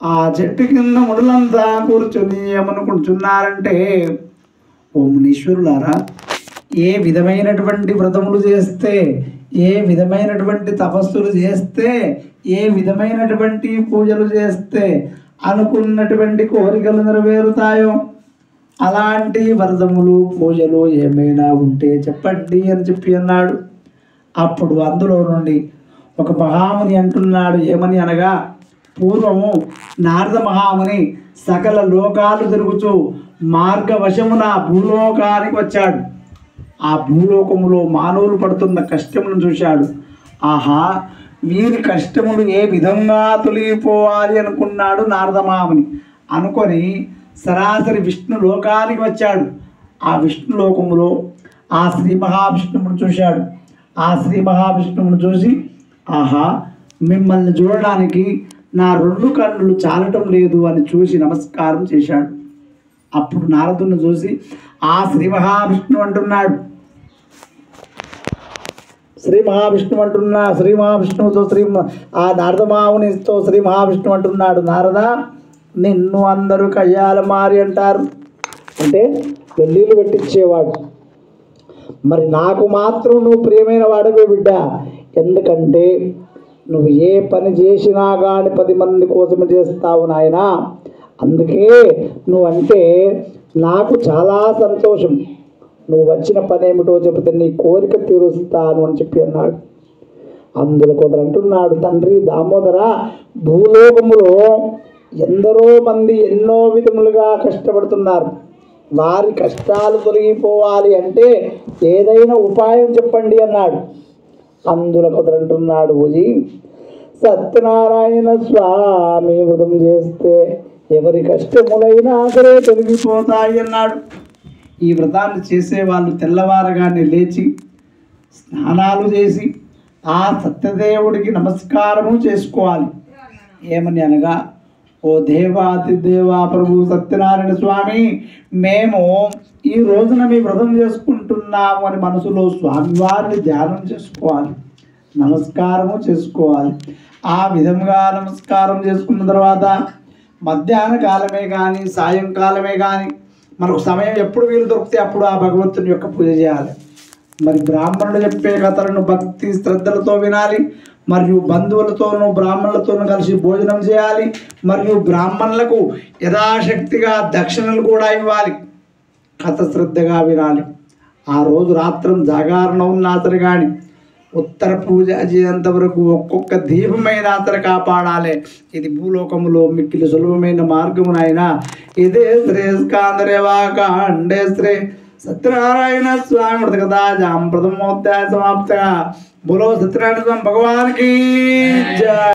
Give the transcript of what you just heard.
ఆ చెట్టు కింద ముడులంతా కూర్చొని ఏమనుకుంటున్నారంటే, ఓ మునీశ్వరులారా, ఏ విధమైనటువంటి వ్రతములు చేస్తే, ఏ విధమైనటువంటి తపస్సులు చేస్తే, ఏ విధమైనటువంటి పూజలు చేస్తే అనుకున్నటువంటి కోరికలు నెరవేరుతాయో అలాంటి వ్రతములు పూజలు ఏమైనా ఉంటే చెప్పండి అని చెప్పి అన్నాడు. అప్పుడు అందులో నుండి ఒక మహాముని అంటున్నాడు. ఏమని అనగా, పూర్వము నారద మహాముని సకల లోకాలు తిరుగుతూ మార్గవశమున భూలోకానికి వచ్చాడు. ఆ భూలోకములో మానవులు పడుతున్న కష్టములను చూశాడు. ఆహా, వీరి కష్టములు ఏ విధంగా తొలగిపోవాలి అనుకున్నాడు నారద మహాముని. అనుకొని సరాసరి విష్ణు లోకానికి వచ్చాడు. ఆ విష్ణు లోకములో ఆ శ్రీ మహావిష్ణువును చూశాడు. ఆ శ్రీ మహావిష్ణువును చూసి, ఆహా, మిమ్మల్ని చూడడానికి నా 2 కన్నులు చాలటం లేదు అని చూసి నమస్కారం చేశాడు. అప్పుడు నారదుని చూసి ఆ శ్రీ మహావిష్ణువు అంటున్నాడు, శ్రీ మహావిష్ణువుతో ఆ నారద మహామునితో శ్రీ మహావిష్ణువు అంటున్నాడు, నారద, నిన్ను అందరూ కయ్యాల మారి అంటారు, అంటే పెళ్ళిళ్ళు పెట్టించేవాడు. మరి నాకు మాత్రం నువ్వు ప్రియమైన వాడవే బిడ్డ. ఎందుకంటే నువ్వు ఏ పని చేసినా కానీ 10 మంది కోసం చేస్తావు నాయన. అందుకే నువ్వంటే నాకు చాలా సంతోషం. నువ్వు వచ్చిన పని ఏమిటో చెబితే నీ కోరిక తీరుస్తాను అని చెప్పి అన్నాడు. అందులో కొందరు అంటున్నాడు, తండ్రి దామోదర, భూలోకములో ఎందరో మంది ఎన్నో విధములుగా కష్టపడుతున్నారు. వారి కష్టాలు తొలగిపోవాలి అంటే ఏదైనా ఉపాయం చెప్పండి అన్నాడు. అందులో కొందరు అంటున్నాడు, ఓజీ, సత్యనారాయణ స్వామి వ్రతం చేస్తే ఎవరి కష్టములైనా సరే తొలగిపోతాయి అన్నాడు. ఈ వ్రతాన్ని చేసేవాళ్ళు తెల్లవారగానే లేచి స్నానాలు చేసి ఆ సత్యదేవుడికి నమస్కారము చేసుకోవాలి. ఏమని అనగా, ఓ దేవాతి దేవా ప్రభు సత్యనారాయణ స్వామి, మేము ఈ రోజున మీ వ్రతం చేసుకుంటున్నాము అని మనసులో స్వామివారిని ధ్యానం చేసుకోవాలి, నమస్కారము చేసుకోవాలి. ఆ విధంగా నమస్కారం చేసుకున్న తర్వాత మధ్యాహ్న కాలమే కానీ సాయంకాలమే కానీ మనకు సమయం ఎప్పుడు వీలు దొరికితే అప్పుడు ఆ భగవంతుని యొక్క పూజ చేయాలి. మరి బ్రాహ్మణులు చెప్పే కథలను భక్తి శ్రద్ధలతో వినాలి. మరియు బంధువులతోనూ బ్రాహ్మణులతోనూ కలిసి భోజనం చేయాలి. మరియు బ్రాహ్మణులకు యథాశక్తిగా దక్షిణలు కూడా ఇవ్వాలి. కథ శ్రద్ధగా వినాలి. ఆ రోజు రాత్రం జాగారణ ఉన్నా సరే కానీ ఉత్తర పూజ అయ్యేంత వరకు ఒక్కొక్క దీపమైన సరే కాపాడాలి. ఇది భూలోకములో మిక్కిలి సులభమైన మార్గమునైనా ఇదే శ్రేయస్కాందరేవాకాండే శ్రే సత్యనారాయణ స్వామి వ్రత కథా ప్రథమోధ్యాయ సమాప్త. బోలో సత్యనారాయణ స్వామి భగవాన్ की जय।